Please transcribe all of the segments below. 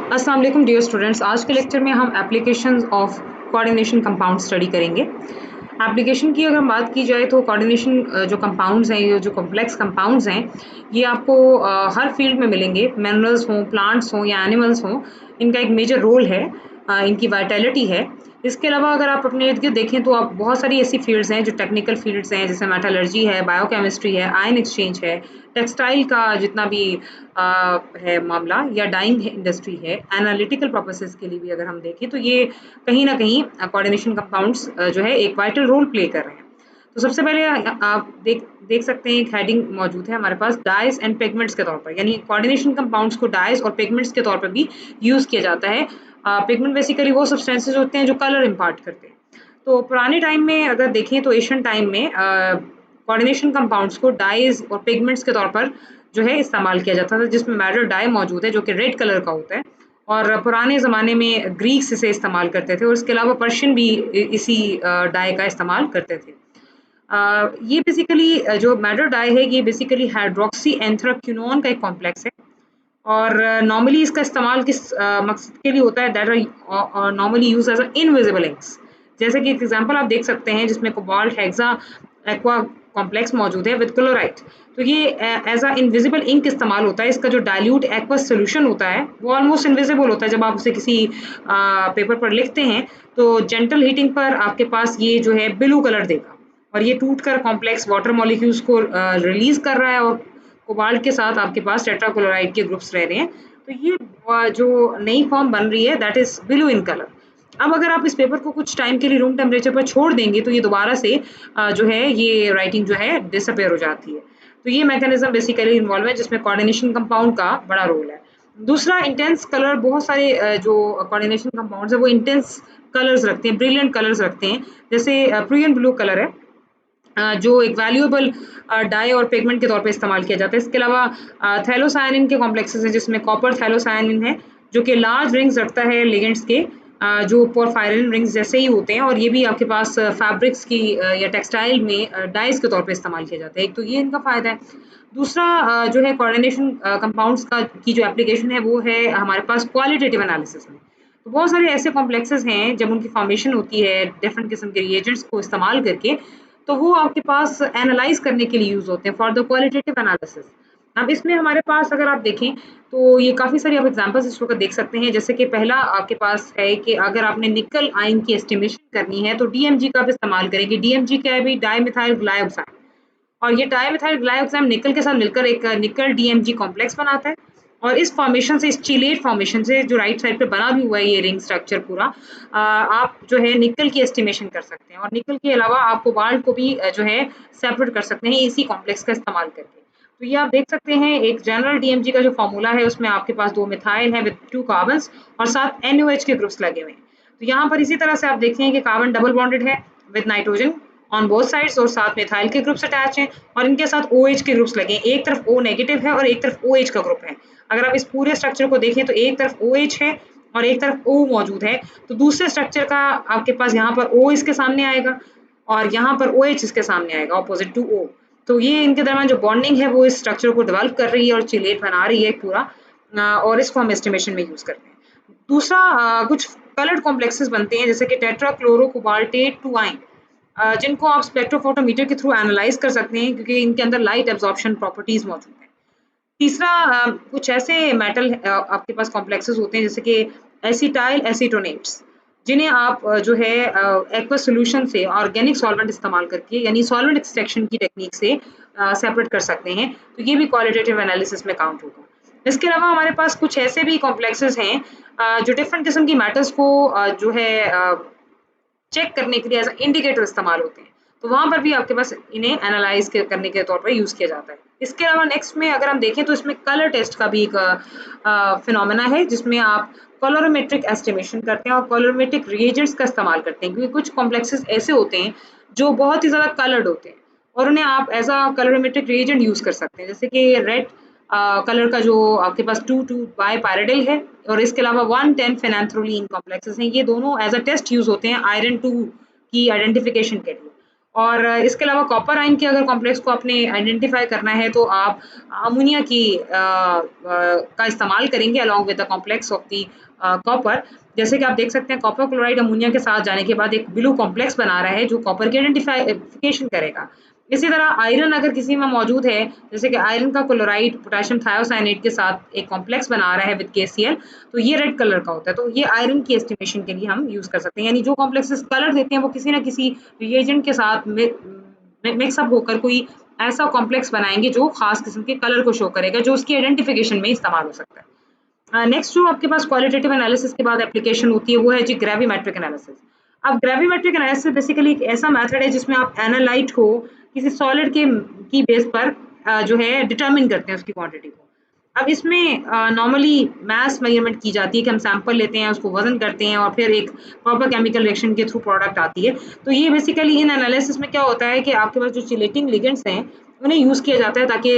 अस्सलाम वालेकुम dear students. आज के लेक्चर में हम applications of coordination compound study करेंगे। एप्लीकेशन की अगर बात की जाए तो कोऑर्डिनेशन जो कंपाउंड्स हैं, ये जो कॉम्प्लेक्स कंपाउंड्स हैं, ये आपको हर फील्ड में मिलेंगे। मिनरल्स हों, प्लांट्स हों या एनिमल्स हों, इनका एक मेजर रोल है, इनकी वाइटैलिटी है। इसके अलावा अगर आप अपने इर्द गिर्द देखें तो आप बहुत सारी ऐसी फील्ड्स हैं जो टेक्निकल फील्ड्स हैं, जैसे मेटलर्जी है, बायोकेमिस्ट्री है, आयन एक्सचेंज है, टेक्सटाइल का जितना भी है मामला, या डाइंग इंडस्ट्री है, एनालिटिकल पर्पसेस के लिए भी अगर हम देखें तो ये कहीं ना कहीं कोऑर्डिनेशन कंपाउंड्स जो है एक वाइटल रोल प्ले कर रहे हैं। तो सबसे पहले आप देख सकते हैं, एक हेडिंग मौजूद है हमारे पास, डाइज एंड पिगमेंट्स के तौर पर, यानी कोऑर्डिनेशन कंपाउंड्स को डाइज और पिगमेंट्स के तौर पर भी यूज किया जाता है। पिगमेंट बेसिकली वो सब्सटेंसेस होते हैं जो कलर इम्पार्ट करते हैं। तो पुराने टाइम में अगर देखें तो एशियन टाइम में कोऑर्डिनेशन कंपाउंड्स को डाइज और पिगमेंट्स के तौर पर जो है इस्तेमाल किया जाता था, जिसमें मैटर डाई मौजूद है जो कि रेड कलर का होता है, और पुराने ज़माने में ग्रीक्स इसे इस्तेमाल करते थे, और इसके अलावा पर्शियन भी इसी डाई का इस्तेमाल करते थे। ये बेसिकली जो मैटर डाई है, ये बेसिकली हाइड्रोक्सी एंथ्राक्विनोन का एक कॉम्प्लेक्स है, और नॉर्मली इसका इस्तेमाल किस मकसद के लिए होता है, that are normally use as a invisible inks. जैसे कि एक एग्जांपल आप देख सकते हैं जिसमें कोबाल्ट हेक्सा एक्वा कॉम्प्लेक्स मौजूद है विद क्लोराइड। तो ये एज अ इनविजिबल इंक इस्तेमाल होता है। इसका जो डाइल्यूट एक्वस सोल्यूशन होता है वो ऑलमोस्ट इनविजिबल होता है। जब आप उसे किसी पेपर पर लिखते हैं तो जेंटल हीटिंग पर आपके पास ये जो है ब्लू कलर देगा, और ये टूट कर कॉम्प्लेक्स वाटर मॉलिक्यूल्स को रिलीज कर रहा है, और कोबाल्ट के साथ आपके पास टेट्राक्लोराइड के ग्रुप्स रह रहे हैं। तो ये जो नई फॉर्म बन रही है that is blue in colour. अब अगर आप इस पेपर को कुछ टाइम के लिए रूम टेम्परेचर पर छोड़ देंगे तो ये दोबारा से जो है ये राइटिंग जो है डिसअपेयर हो जाती है। तो ये मैकेनिज्म बेसिकली इन्वॉल्व है जिसमें कोऑर्डिनेशन कंपाउंड का बड़ा रोल है। दूसरा, इंटेंस कलर। बहुत सारे जो कोऑर्डिनेशन कंपाउंड्स है वो इंटेंस कलर्स रखते हैं, ब्रिलियंट कलर्स रखते हैं। जैसे प्रियन ब्लू कलर है, जो एक वैल्यूएबल डाई और पिगमेंट के तौर पे इस्तेमाल किया जाता है। इसके अलावा थैलोसायनिन के कॉम्प्लेक्सेस हैं, जिसमें कॉपर थैलोसायनिन है जो कि लार्ज रिंग्स रखता है लिगेंड्स के, जो पोरफायरिन रिंग्स जैसे ही होते हैं, और ये भी आपके पास फैब्रिक्स की या टेक्सटाइल में डाइज के तौर पे इस्तेमाल किया जाता है। एक तो ये इनका फ़ायदा है। दूसरा जो है कोऑर्डिनेशन कंपाउंड्स का की जो एप्लीकेशन है वो है हमारे पास क्वालिटेटिव एनालिसिस में। तो बहुत सारे ऐसे कॉम्प्लेक्सेस हैं जब उनकी फॉर्मेशन होती है डिफरेंट किस्म के रिएजेंट्स को इस्तेमाल करके, तो वो आपके पास एनालाइज करने के लिए यूज़ होते हैं फॉर द क्वालिटेटिव एनालिसिस। अब इसमें हमारे पास अगर आप देखें तो ये काफ़ी सारी आप एग्जांपल्स इस वक्त देख सकते हैं। जैसे कि पहला आपके पास है कि अगर आपने निकल आयन की एस्टिमेशन करनी है तो डीएमजी का आप इस्तेमाल करेंगे। डीएमजी क्या है भी, डाई मिथाइल ग्लाइऑक्साइड, और ये डाईमिथाइल ग्लाइऑक्साइड निकल के साथ मिलकर एक निकल डीएमजी कॉम्प्लेक्स बनाता है। और इस फॉर्मेशन से, इस चिलेट फॉर्मेशन से जो राइट साइड पे बना भी हुआ है ये रिंग स्ट्रक्चर पूरा, आप जो है निकल की एस्टिमेशन कर सकते हैं, और निकल के अलावा आप कोबाल्ट को भी जो है सेपरेट कर सकते हैं इसी कॉम्प्लेक्स का इस्तेमाल करके। तो ये आप देख सकते हैं, एक जनरल डीएमजी का जो फॉर्मूला है उसमें आपके पास 2 मिथाइल है विद 2 कार्बन्स, और साथ एनओएच के ग्रुप्स लगे हुए हैं। तो यहाँ पर इसी तरह से आप देखें कि कार्बन डबल बॉन्डेड है with nitrogen on both sides, और साथ मिथाइल के ग्रुप्स अटैच हैं, और इनके साथ OH के ग्रुप्स लगे हैं। एक तरफ O नेगेटिव है और एक तरफ OH का ग्रुप है। अगर आप इस पूरे स्ट्रक्चर को देखें तो एक तरफ OH है और एक तरफ O मौजूद है, तो दूसरे स्ट्रक्चर का आपके पास यहाँ पर O इसके सामने आएगा और यहाँ पर OH इसके सामने आएगा ऑपोजिट टू O। तो ये इनके दरमियान जो बॉन्डिंग है वो इस स्ट्रक्चर को डेवलप कर रही है और चिलेट बना रही है पूरा, और इसको हम एस्टिमेशन में यूज करते हैं। दूसरा, कुछ कलर्ड कॉम्प्लेक्सेस बनते हैं जैसे कि टेट्राक्लोरोकोबाल्टेट 2 आयन, जिनको आप स्पेक्ट्रोफोटोमीटर के थ्रू एनालाइज कर सकते हैं क्योंकि इनके अंदर लाइट एब्जॉर्प्शन प्रॉपर्टीज मौजूद हैं। तीसरा, कुछ ऐसे मेटल आपके पास कॉम्प्लेक्सेस होते हैं जैसे कि एसिटाइल एसीटोनेट्स, जिन्हें आप जो है एक्वस सॉल्यूशन से ऑर्गेनिक सॉल्वेंट इस्तेमाल करके, यानी सॉल्वेंट एक्सट्रैक्शन की टेक्निक से सेपरेट कर सकते हैं। तो ये भी क्वालिटेटिव एनालिसिस में काउंट होगा। इसके अलावा हमारे पास कुछ ऐसे भी कॉम्प्लेक्सेस हैं जो डिफरेंट किस्म की मैटर्स को जो है चेक करने के लिए एज इंडिकेटर इस्तेमाल होते हैं। तो वहाँ पर भी आपके पास इन्हें एनालाइज करने के तौर पर यूज़ किया जाता है। इसके अलावा नेक्स्ट में अगर हम देखें तो इसमें कलर टेस्ट का भी एक फिनोमेना है जिसमें आप कलरोमेट्रिक एस्टिमेशन करते हैं और कलरोमेट्रिक रिएजेंट्स का इस्तेमाल करते हैं, क्योंकि कुछ कॉम्प्लेक्सेस ऐसे होते हैं जो बहुत ही ज़्यादा कलर्ड होते हैं और उन्हें आप एज अ कलरोमेट्रिक रिएजेंट यूज़ कर सकते हैं। जैसे कि रेड कलर का जो आपके पास 2,2 बाई पायराडिल है, और इसके अलावा 110 फेनैंथ्रोलीन कॉम्प्लेक्सेस हैं। ये दोनों एज अ टेस्ट यूज होते हैं आयरन 2 की आइडेंटिफिकेशन के लिए। और इसके अलावा कॉपर आयन के अगर कॉम्प्लेक्स को आपने आइडेंटिफाई करना है तो आप अमोनिया की का इस्तेमाल करेंगे along with the complex of the copper. जैसे कि आप देख सकते हैं कॉपर क्लोराइड अमोनिया के साथ जाने के बाद एक ब्लू कॉम्प्लेक्स बना रहा है जो कॉपर की आइडेंटिफिकेशन करेगा। इसी तरह आयरन अगर किसी में मौजूद है, जैसे कि आयरन का क्लोराइड पोटेशियम थायोसाइनेट के साथ एक कॉम्प्लेक्स बना रहा है विद KCl, तो ये रेड कलर का होता है। तो ये आयरन की एस्टिमेशन के लिए हम यूज़ कर सकते हैं। यानी जो कॉम्प्लेक्सेस कलर देते हैं वो किसी न किसी रिएजेंट के साथ मिक्सअप होकर कोई ऐसा कॉम्प्लेक्स बनाएँगे जो ख़ास किस्म के कलर को शो करेगा, जो उसकी आइडेंटिफिकेशन में इस्तेमाल हो सकता है। नेक्स्ट जो आपके पास क्वालिटेटिव एनालिसिस के बाद एप्लीकेशन होती है वो है जी ग्रेविमेट्रिक एनालिसिस। अब ग्रेविमेट्रिक एनालिसिस बेसिकली एक ऐसा मेथड है जिसमें आप एनालाइट को किसी सॉलिड के की बेस पर जो है डिटरमिन करते हैं उसकी क्वांटिटी को। अब इसमें नॉर्मली मास मेजरमेंट की जाती है कि हम सैंपल लेते हैं, उसको वज़न करते हैं और फिर एक प्रॉपर केमिकल रिएक्शन के थ्रू प्रोडक्ट आती है। तो ये बेसिकली इन एनालिसिस में क्या होता है कि आपके पास जो चिलेटिंग लिगेंड्स हैं, उन्हें यूज़ किया जाता है ताकि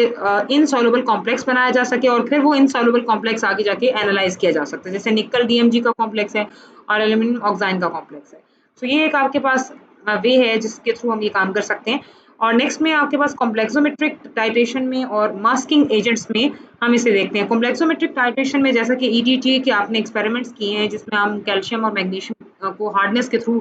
इनसॉल्युबल कॉम्प्लेक्स बनाया जा सके और फिर वो इनसॉल्युबल कॉम्प्लेक्स आगे जाके एनालाइज़ किया जा सकता है। जैसे निकल DMG का कॉम्प्लेक्स है और एल्यूमीनियम ऑक्साइड का कॉम्प्लेक्स है। तो ये एक आपके पास वे है जिसके थ्रू हम ये काम कर सकते हैं। और नेक्स्ट में आपके पास कॉम्प्लेक्सोमेट्रिक टाइट्रेशन में और मास्किंग एजेंट्स में हम इसे देखते हैं। कॉम्प्लेक्सोमेट्रिक टाइट्रेशन में जैसा कि EDTA के आपने एक्सपेरिमेंट्स किए हैं जिसमें हम कैल्शियम और मैग्नीशियम को हार्डनेस के थ्रू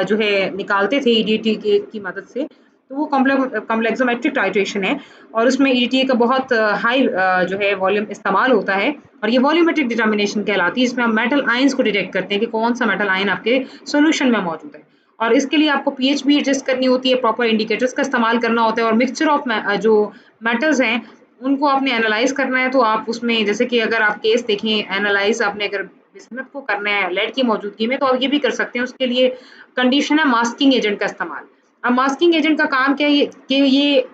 जो है निकालते थे EDTA की मदद से। तो वो कॉम्प्लेक्सोमेट्रिक टाइट्रेशन है और उसमें EDTA का बहुत हाई जो है वॉल्यूम इस्तेमाल होता है और ये वॉल्यूमेट्रिक डिटर्मिनेशन कहलाती है। इसमें हम मेटल आयंस को डिटेक्ट करते हैं कि कौन सा मेटल आयन आपके सॉल्यूशन में मौजूद है। और इसके लिए आपको पीएच भी एडजस्ट करनी होती है, प्रॉपर इंडिकेटर्स का इस्तेमाल करना होता है और मिक्सचर ऑफ जो मेटल्स हैं उनको आपने एनालाइज करना है। तो आप उसमें जैसे कि अगर आप केस देखें एनालाइज आपने अगर बिस्मथ को करना है लेड की मौजूदगी में तो आप ये भी कर सकते हैं। उसके लिए कंडीशन है मास्किंग एजेंट का इस्तेमाल। अब मास्किंग एजेंट का काम क्या है कि ये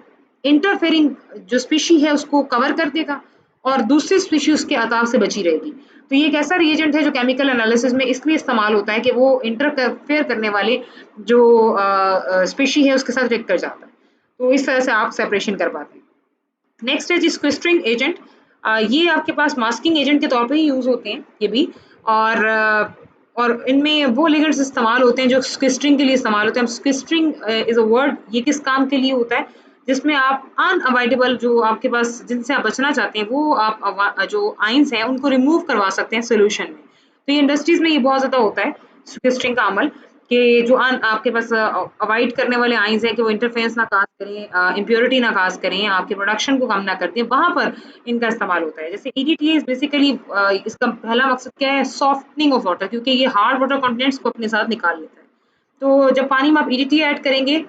इंटरफेयरिंग जो स्पीशी है उसको कवर कर देगा और दूसरी स्पीशी उसके अताव से बची रहेगी। तो ये एक ऐसा रिएजेंट है जो केमिकल एनालिसिस में इसलिए इस्तेमाल होता है कि वो इंटरफेयर करने वाले जो स्पीशी है उसके साथ रिएक्ट कर जाता है। तो इस तरह से आप सेपरेशन कर पाते हैं। नेक्स्ट है जी स्क्विस्टरिंग एजेंट। ये आपके पास मास्किंग एजेंट के तौर पे ही यूज़ होते हैं ये भी। और और इनमें वो लिगेंड्स इस्तेमाल होते हैं जो स्क्विस्टरिंग के लिए इस्तेमाल होते हैं। स्क्विस्टरिंग इज़ अ वर्ड, ये किस काम के लिए होता है? जिसमें आप अनअवॉइडेबल जो आपके पास जिनसे आप बचना चाहते हैं वो आप जो आयंस हैं उनको रिमूव करवा सकते हैं सॉल्यूशन में। तो ये इंडस्ट्रीज़ में ये बहुत ज़्यादा होता है स्क्विस्टरिंग का अमल कि जो आपके पास अवॉइड करने वाले आयंस हैं कि वो इंटरफेरेंस ना काज़ करें, इम्प्योरिटी ना काज़ करें, आपके प्रोडक्शन को कम ना कर दें, वहाँ पर इनका इस्तेमाल होता है। जैसे EDTA इज़ बेसिकली इसका पहला मकसद क्या है? सॉफ्टनिंग ऑफ वाटर, क्योंकि ये हार्ड वाटर कंटेंट्स को अपने साथ निकाल लेता है। तो जब पानी में आप EDTA ऐड करेंगे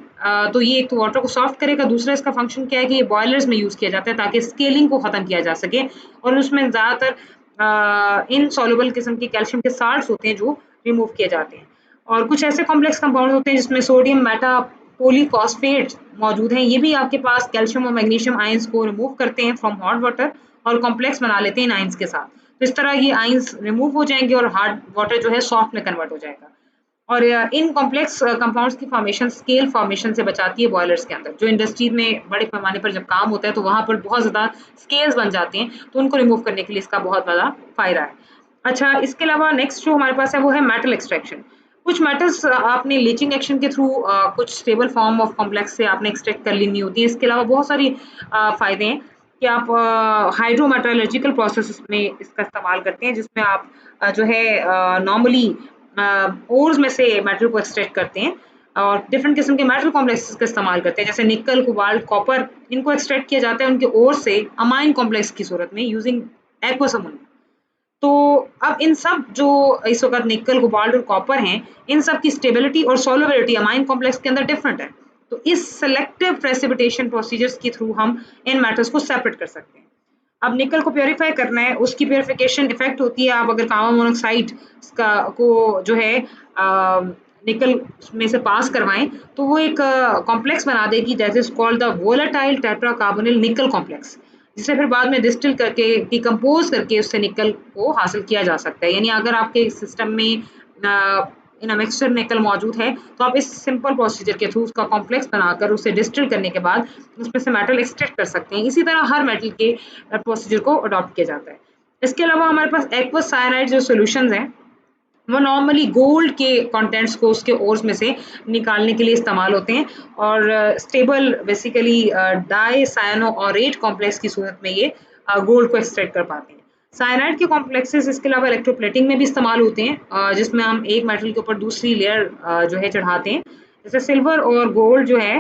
तो ये एक तो वाटर को सॉफ्ट करेगा, दूसरा इसका फंक्शन क्या है कि ये बॉयलर्स में यूज़ किया जाता है ताकि स्केलिंग को ख़त्म किया जा सके और उसमें ज़्यादातर इनसॉल्युबल किस्म के कैल्शियम के साल्ट्स होते हैं जो रिमूव किए जाते हैं। और कुछ ऐसे कॉम्प्लेक्स कंपाउंड होते हैं जिसमें सोडियम मेटापोलीफॉस्फेट मौजूद हैं। ये भी आपके पास कैल्शियम और मैग्नीशियम आयंस को रिमूव करते हैं फ्रॉम हॉट वाटर और कॉम्प्लेक्स बना लेते हैं इन आयंस के साथ। तो इस तरह ये आयंस रिमूव हो जाएँगे और हार्ड वाटर जो है सॉफ्ट में कन्वर्ट हो जाएगा। और इन कॉम्प्लेक्स कंपाउंड्स की फॉर्मेशन स्केल फॉर्मेशन से बचाती है बॉयलर्स के अंदर। जो इंडस्ट्री में बड़े पैमाने पर जब काम होता है तो वहाँ पर बहुत ज़्यादा स्केल्स बन जाते हैं, तो उनको रिमूव करने के लिए इसका बहुत ज़्यादा फ़ायदा है। अच्छा, इसके अलावा नेक्स्ट जो हमारे पास है वो है मेटल एक्सट्रैक्शन। कुछ मेटल्स आपने लीचिंग एक्शन के थ्रू कुछ स्टेबल फॉर्म ऑफ कॉम्प्लेक्स से आपने एक्सट्रैक्ट कर लेनी होती है। इसके अलावा बहुत सारी फ़ायदे हैं कि आप हाइड्रोमेटलर्जिकल प्रोसेसेस में इसका इस्तेमाल करते हैं जिसमें आप जो है नॉर्मली ओर्स में से मेटल को एक्सट्रैक्ट करते हैं और डिफरेंट किस्म के मेटल कॉम्प्लेक्सेस का इस्तेमाल करते हैं। जैसे निकल, कोबाल्ट, कॉपर, इनको एक्सट्रैक्ट किया जाता है उनके ओर से अमाइन कॉम्प्लेक्स की सूरत में यूजिंग एक्वस अमोनिया। तो अब इन सब जो इस वक़्त निकल, कोबाल्ट और कॉपर हैं, इन सब की स्टेबिलिटी और सॉल्युबिलिटी अमाइन कॉम्प्लेक्स के अंदर डिफरेंट है। तो इस सेलेक्टिव प्रेसिपिटेशन प्रोसीजर्स के थ्रू हम इन मेटल्स को सेपरेट कर सकते हैं। अब निकल को प्यूरीफाई करना है, उसकी प्यूरिफिकेशन इफेक्ट होती है। आप अगर कार्बन मोनोऑक्साइड का को जो है निकल में से पास करवाएं तो वो एक कॉम्प्लेक्स बना देगी that is called the volatile tetracarbonyl nickel complex, जिसे फिर बाद में डिस्टिल करके डिकम्पोज करके उससे निकल को हासिल किया जा सकता है। यानी अगर आपके सिस्टम में इन मिक्सचर निकल मौजूद है तो आप इस सिंपल प्रोसीजर के थ्रू उसका कॉम्प्लेक्स बनाकर उसे डिस्टिल करने के बाद उसमें से मेटल एक्सट्रैक्ट कर सकते हैं। इसी तरह हर मेटल के प्रोसीजर को अडॉप्ट किया जाता है। इसके अलावा हमारे पास एक्वस साइनाइड जो सॉल्यूशंस हैं वो नॉर्मली गोल्ड के कंटेंट्स को उसके ओर्स में से निकालने के लिए इस्तेमाल होते हैं और स्टेबल बेसिकली डाई साइनोओरेट कॉम्प्लेक्स की सूरत में ये गोल्ड को एक्सट्रैक्ट कर पाते हैं। साइनाइड के कॉम्प्लेक्सेस इसके अलावा इलेक्ट्रोप्लेटिंग में भी इस्तेमाल होते हैं, जिसमें हम एक मेटल के ऊपर दूसरी लेयर जो है चढ़ाते हैं। जैसे सिल्वर और गोल्ड जो है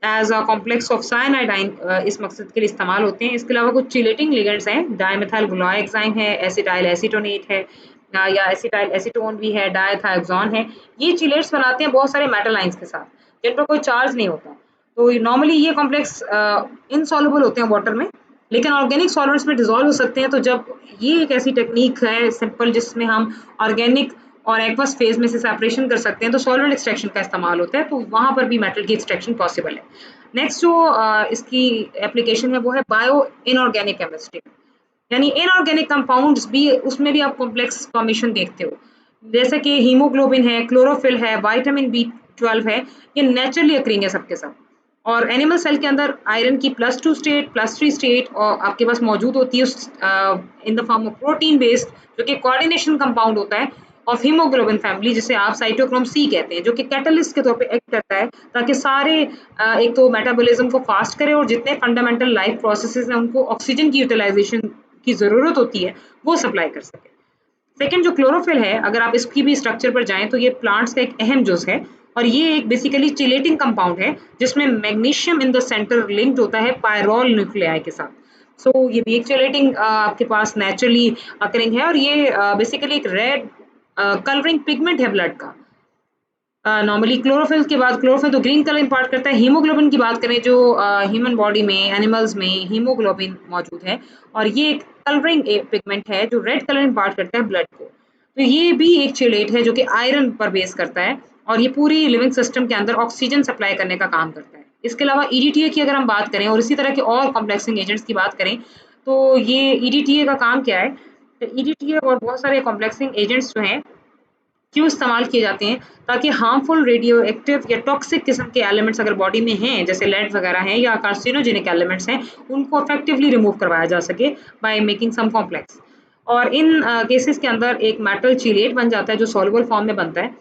एज अ कॉम्प्लेक्स ऑफ साइनाइडाइन इस मकसद के लिए इस्तेमाल होते हैं। इसके अलावा कुछ चिलेटिंग लिगेंड्स हैं, डाइमेथाइल ग्लूटाथायोन है, एसिटाइल एसीटोनेट है, या एसिटाइल एसीटोन भी है, डायथायोक्सॉन है। ये चिलेट्स बनाते हैं बहुत सारे मेटल आयंस के साथ, जिन पर कोई चार्ज नहीं होता। तो नॉर्मली ये कॉम्प्लेक्स इनसॉल्युबल होते हैं वाटर में, लेकिन ऑर्गेनिक सॉल्वेंट्स में डिसॉल्व हो सकते हैं। तो जब ये एक ऐसी टेक्निक है सिंपल जिसमें हम ऑर्गेनिक और एक्वस फेज में से सेपरेशन कर सकते हैं, तो सॉल्वेंट एक्सट्रैक्शन का इस्तेमाल होता है, तो वहाँ पर भी मेटल की एक्सट्रैक्शन पॉसिबल है। नेक्स्ट जो इसकी एप्लीकेशन है वो है बायो इनऑर्गेनिक केमिस्ट्री, यानी इनऑर्गेनिक कंपाउंड्स भी, उसमें भी आप कॉम्प्लेक्स फॉर्मेशन देखते हो। जैसे कि हीमोग्लोबिन है, क्लोरोफिल है, विटामिन बी 12 है, ये नेचुरली अक्रिंग है सबके सब। और एनिमल सेल के अंदर आयरन की +2 स्टेट +3 स्टेट और आपके पास मौजूद होती है in the form of protein based, जो कि कोऑर्डिनेशन कंपाउंड होता है ऑफ हीमोग्लोबिन फैमिली, जिसे आप साइटोक्रोम सी कहते हैं, जो कि कैटलिस्ट के तौर पे एक्ट करता है ताकि सारे एक तो मेटाबॉलिज्म को फास्ट करे और जितने फंडामेंटल लाइफ प्रोसेसेस हैं उनको ऑक्सीजन की यूटिलाइजेशन की ज़रूरत होती है वो सप्लाई कर सके। सेकंड जो क्लोरोफिल है, अगर आप इसकी भी स्ट्रक्चर पर जाएँ तो ये प्लांट्स का एक अहम जुज़ है और ये एक बेसिकली चिलेटिंग कंपाउंड है, जिसमें magnesium in the centre linked होता है पायरोल न्यूक्लियाई के साथ। सो ये भी एक चिलेटिंग आपके पास नेचुरली अकरिंग है और ये बेसिकली एक रेड कलरिंग पिगमेंट है ब्लड का। नॉर्मली क्लोरोफिल के बाद क्लोरोफिल तो ग्रीन कलर इम्पार्ट करता है। हीमोग्लोबिन की बात करें जो ह्यूमन बॉडी में एनिमल्स में हीमोग्लोबिन मौजूद है और ये एक कलरिंग पिगमेंट है जो रेड कलर इम्पार्ट करता है ब्लड को। तो ये भी एक चेलेट है जो कि आयरन पर बेस करता है और ये पूरी लिविंग सिस्टम के अंदर ऑक्सीजन सप्लाई करने का काम करता है। इसके अलावा ईडीटीए की अगर हम बात करें और इसी तरह के और कॉम्प्लेक्सिंग एजेंट्स की बात करें, तो ये ईडीटीए का काम क्या है? ईडीटीए और बहुत सारे कॉम्प्लेक्सिंग एजेंट्स जो हैं क्यों इस्तेमाल किए जाते हैं? ताकि हार्मफुल रेडियो एक्टिव या टॉक्सिक किस्म के एलिमेंट्स अगर बॉडी में हैं, जैसे लेड वगैरह हैं या कार्सिनोजेनिक एलिमेंट्स हैं, उनको इफेक्टिवली रिमूव करवाया जा सके बाय मेकिंग सम कॉम्प्लेक्स। और इन केसेस के अंदर एक मेटल चीलेट बन जाता है जो सॉल्युबल फॉर्म में बनता है,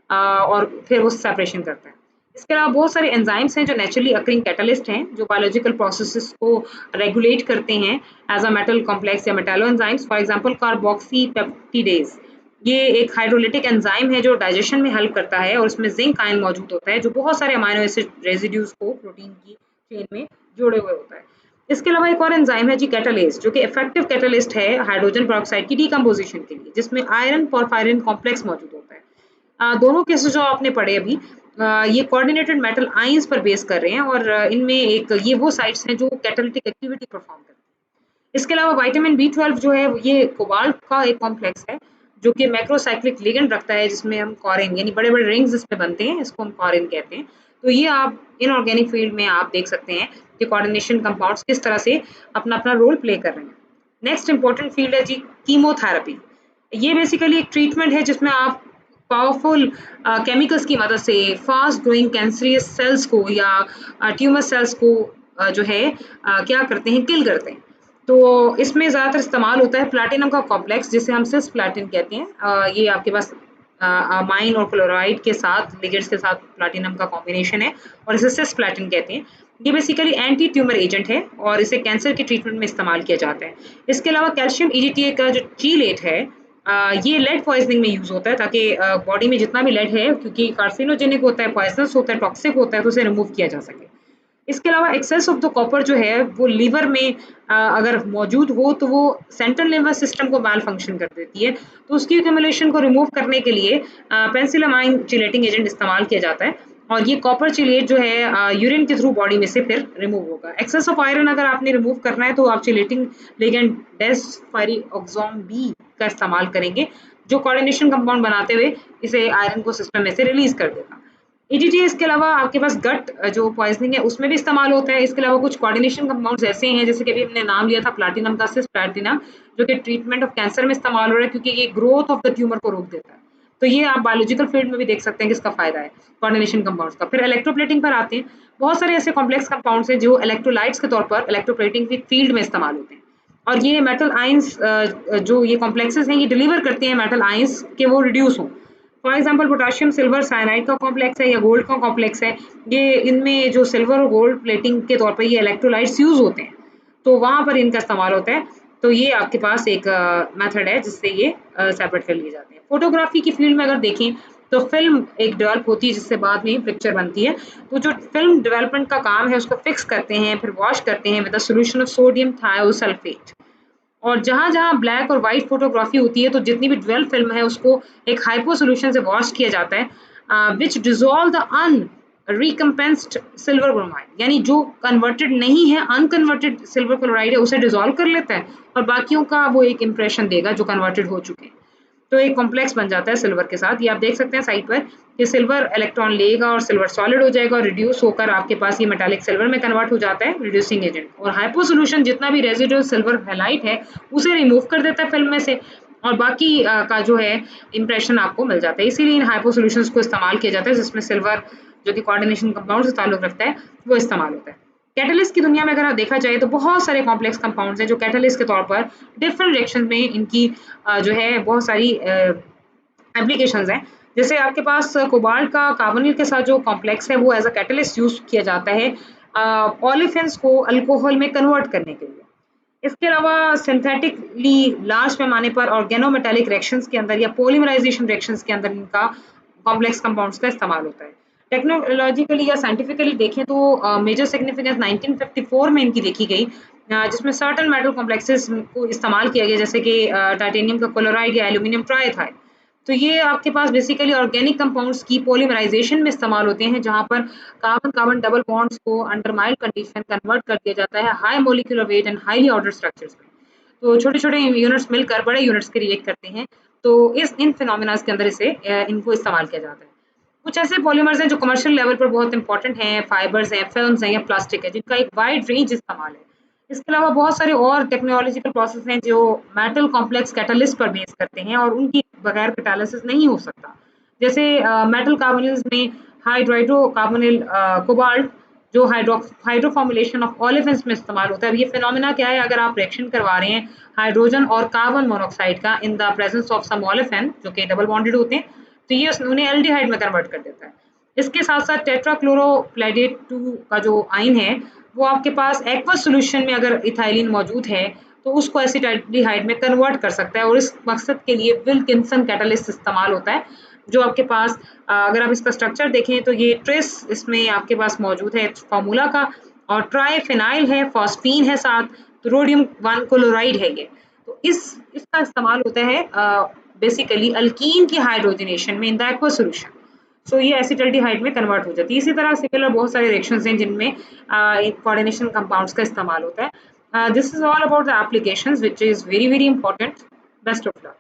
और फिर वो सेपरेशन करता है। इसके अलावा बहुत सारे एंजाइम्स हैं जो नेचुरली अकरिंग कैटलिस्ट हैं, जो बायोलॉजिकल प्रोसेसेस को रेगुलेट करते हैं एज अ मेटल कॉम्प्लेक्स या metallo enzymes. For example carboxy peptidase, ये एक हाइड्रोलिटिक एंजाइम है जो डाइजेशन में हेल्प करता है और उसमें जिंक आयन मौजूद होता है जो बहुत सारे अमाइनो एसिड रेजिड्यूज को प्रोटीन की चेन में जोड़े हुए होता है। इसके अलावा एक और एंजाइम है जी कैटालेज, जो कि इफेक्टिव कैटलिस्ट है हाइड्रोजन पेरोक्साइड की डीकम्पोजिशन के लिए, जिसमें आयरन पोरफायरिन कॉम्प्लेक्स मौजूद होता है। दोनों केसेस जो आपने पढ़े अभी, ये कोऑर्डिनेटेड मेटल आयंस पर बेस कर रहे हैं और इनमें एक ये वो साइट्स हैं जो कैटालिटिक एक्टिविटी परफॉर्म करते हैं। इसके अलावा विटामिन बी 12 जो है ये कोबाल्ट का एक कॉम्प्लेक्स है जो कि मैक्रोसाइक्लिक लिगेंड रखता है, जिसमें हम कॉरिन यानी बड़े बड़े रिंग्स इसमें बनते हैं, इसको हम कॉरिन कहते हैं। तो ये आप इनऑर्गेनिक फील्ड में आप देख सकते हैं कि कोऑर्डिनेशन कंपाउंड्स किस तरह से अपना अपना रोल प्ले कर रहे हैं। नेक्स्ट इंपॉर्टेंट फील्ड है जी कीमोथेरेपी। ये बेसिकली एक ट्रीटमेंट है जिसमें आप पावरफुल केमिकल्स की मदद से फास्ट ग्रोइंग कैंसरियस सेल्स को या ट्यूमर सेल्स को जो है क्या करते हैं, किल करते हैं। तो इसमें ज़्यादातर इस्तेमाल होता है प्लैटिनम का कॉम्प्लेक्स, जिसे हम सिस प्लैटिन कहते हैं। ये आपके पास अमाइन और क्लोराइड के साथ लिगेंड्स के साथ प्लैटिनम का कॉम्बिनेशन है और इसे सिस प्लैटिन कहते हैं। ये बेसिकली एंटी ट्यूमर एजेंट है और इसे कैंसर के ट्रीटमेंट में इस्तेमाल किया जाता है। इसके अलावा कैल्शियम ईडीटीए का जो चीलेट है, ये लेड पॉइजनिंग में यूज़ होता है ताकि बॉडी में जितना भी लेड है, क्योंकि कार्सिनोजेनिक होता है, पॉइजनस होता है, टॉक्सिक होता है, तो उसे रिमूव किया जा सके। इसके अलावा एक्सेस ऑफ द कॉपर जो है वो लीवर में अगर मौजूद हो तो वो सेंट्रल नर्वस सिस्टम को माल फंक्शन कर देती है, तो उसकी एक्यूमुलेशन को रिमूव करने के लिए पेंसिलामाइन चिलेटिंग एजेंट इस्तेमाल किया जाता है और ये कॉपर चिलेट जो है यूरिन के थ्रू बॉडी में से फिर रिमूव होगा। एक्सेस ऑफ आयरन अगर आपने रिमूव करना है तो आप चिलेटिंग लिगेंड डेस्फेरिऑक्सोम बी का इस्तेमाल करेंगे, जो कोऑर्डिनेशन कंपाउंड बनाते हुए इसे आयरन को सिस्टम में से रिलीज कर देगा। ईडीटी इसके अलावा आपके पास गट जो पॉइजनिंग है उसमें भी इस्तेमाल होता है। इसके अलावा कुछ कोऑर्डिनेशन कंपाउंड्स ऐसे हैं जैसे कि अभी हमने नाम लिया था प्लैटिनम का, सिस प्लैटिनम, जो कि ट्रीटमेंट ऑफ कैंसर में इस्तेमाल हो रहा है क्योंकि ये ग्रोथ ऑफ द ट्यूमर को रोक देता है। तो ये आप बायोलॉजिकल फील्ड में भी देख सकते हैं कि इसका फायदा है कोऑर्डिनेशन कंपाउंड्स का। फिर इलेक्ट्रोप्लेटिंग पर आते हैं। बहुत सारे ऐसे कॉम्प्लेक्स कंपाउंड्स हैं जो इलेक्ट्रोलाइट्स के तौर पर इलेक्ट्रोप्लेटिंग की फील्ड में इस्तेमाल होते हैं। और ये मेटल आयंस जो ये कॉम्प्लेक्सेस हैं ये डिलीवर करते हैं मेटल आयंस के वो रिड्यूस हों। For example potassium silver cyanide का कॉम्प्लेक्स है या गोल्ड का कॉम्प्लेक्स है, ये इनमें जो सिल्वर और गोल्ड प्लेटिंग के तौर पे ये इलेक्ट्रोलाइट्स यूज़ होते हैं, तो वहाँ पर इनका इस्तेमाल होता है। तो ये आपके पास एक मेथड है जिससे ये सेपरेट कर लिए जाते हैं। फोटोग्राफी की फील्ड में अगर देखें तो फ़िल्म एक डेवलप होती है जिससे बाद में पिक्चर बनती है। तो जो फ़िल्म डेवलपमेंट का काम है उसको फिक्स करते हैं, फिर वॉश करते हैं with a solution of sodium thiosulphate. और जहाँ-जहाँ ब्लैक और व्हाइट फ़ोटोग्राफ़ी होती है, तो जितनी भी ड्वेल फ़िल्म है उसको एक हाइपो सॉल्यूशन से वॉश किया जाता है which dissolve the recompensed silver bromide, यानी जो कन्वर्टेड नहीं है, अनकन्वर्टेड सिल्वर क्लोराइड है उसे डिसॉल्व कर लेता है और बाकियों का वो एक इम्प्रेशन देगा जो कन्वर्टेड हो चुके हैं। तो एक कॉम्प्लेक्स बन जाता है सिल्वर के साथ। ये आप देख सकते हैं साइड पर, ये सिल्वर इलेक्ट्रॉन लेगा और सिल्वर सॉलिड हो जाएगा और रिड्यूस होकर आपके पास ये मेटालिक सिल्वर में कन्वर्ट हो जाता है रिड्यूसिंग एजेंट। और हाइपो सॉल्यूशन जितना भी रेजिडुअल सिल्वर हैलाइट है उसे रिमूव कर देता है फिल्म में से और बाकी का जो है इम्प्रेशन आपको मिल जाता है। इसीलिए इन हाइपो सॉल्यूशंस को इस्तेमाल किया जाता है जिसमें सिल्वर जो कि कोऑर्डिनेशन कंपाउंड से ताल्लुक रखता है वो इस्तेमाल होता है। कैटलिस्ट की दुनिया में अगर देखा जाए तो बहुत सारे कॉम्प्लेक्स कंपाउंड्स हैं जो कैटलिस्ट के तौर पर डिफरेंट रिएक्शन में इनकी जो है बहुत सारी एप्लीकेशंस हैं। जैसे आपके पास कोबाल्ट का कार्बोनिल के साथ जो कॉम्प्लेक्स है वो एज अ कैटलिस्ट यूज किया जाता है ओलेफिन्स को अल्कोहल में कन्वर्ट करने के लिए। इसके अलावा सिंथेटिकली लार्ज पैमाने पर ऑर्गेनोमेटालिक रिएक्शंस के अंदर या पॉलीमराइजेशन रिएक्शंस के अंदर इनका कॉम्प्लेक्स कंपाउंड्स का इस्तेमाल होता है। टेक्नोलॉजिकली या साइंटिफिकली देखें तो मेजर सिग्निफिकेंस 1954 में इनकी देखी गई, जिसमें सर्टेन मेटल कॉम्प्लेक्सेस को इस्तेमाल किया गया जैसे कि टाइटेनियम का क्लोराइड या एल्यूमिनियम ट्राइथाइड। तो ये आपके पास बेसिकली ऑर्गेनिक कंपाउंड्स की पॉलीमराइजेशन में इस्तेमाल होते हैं जहाँ पर कार्बन कार्बन डबल बॉन्ड्स को अंडर माइल्ड कंडीशन कन्वर्ट कर दिया जाता है high molecular weight and highly ordered structures में। तो छोटे-छोटे यूनिट्स मिलकर बड़े यूनिट्स के रिएक्ट करते हैं। तो इस इन फिनोमेना के अंदर इसे इनको इस्तेमाल किया जाता है। कुछ ऐसे पॉलीमर्स हैं जो कमर्शियल लेवल पर बहुत इंपॉर्टेंट हैं, फाइबर्स हैं, फिल्म्स हैं या प्लास्टिक है जिनका एक वाइड रेंज इस्तेमाल है। इसके अलावा बहुत सारे और टेक्नोलॉजिकल प्रोसेस हैं जो मेटल कॉम्प्लेक्स कैटलिस्ट पर बेस करते हैं और उनकी बगैर कैटालिसिस नहीं हो सकता। जैसे मेटल कार्बोनिल्स में हाइड्रोकार्बोनिल कोबाल्ट जो हाइड्रो फॉर्मुलेशन ऑफ ओलेफिन्स में इस्तेमाल होता है। अब ये फिनोमेना क्या है, अगर आप रिएक्शन करवा रहे हैं हाइड्रोजन और कार्बन मोनोऑक्साइड का in the presence of some olefin जो कि डबल बॉन्डेड होते हैं, तो ये उन्हें एल्डिहाइड में कन्वर्ट कर देता है। इसके साथ-साथ टेट्राक्लोरोप्लेडेट 2 का जो आयन है, वो आपके पास एक्वस सॉल्यूशन में अगर इथाइलिन मौजूद है, तो उसको एसिटाल्डिहाइड में कन्वर्ट कर सकता है और इस मकसद के लिए विल्किंसन कैटलिस्ट इस्तेमाल होता है, जो आपके पास अगर आप इसका स्ट्रक्चर देखें तो ये ट्रेस इसमें आपके पास मौजूद है फ़ॉर्मूला का और ट्राइफेनाइल है, फॉस्फीन है साथ, तो रोडियम 1 क्लोराइड है ये। तो इसका इस्तेमाल होता है बेसिकली अल्कीन की हाइड्रोजनेशन में इन द एक्वस सॉल्यूशन। सो ये एसिटल्डिहाइड में कन्वर्ट हो जाती है। इसी तरह सिमिलर बहुत सारे रिएक्शंस हैं जिनमें एक कोऑर्डिनेशन कंपाउंड्स का इस्तेमाल होता है। This is all about the applications which is very, very important. Best of luck.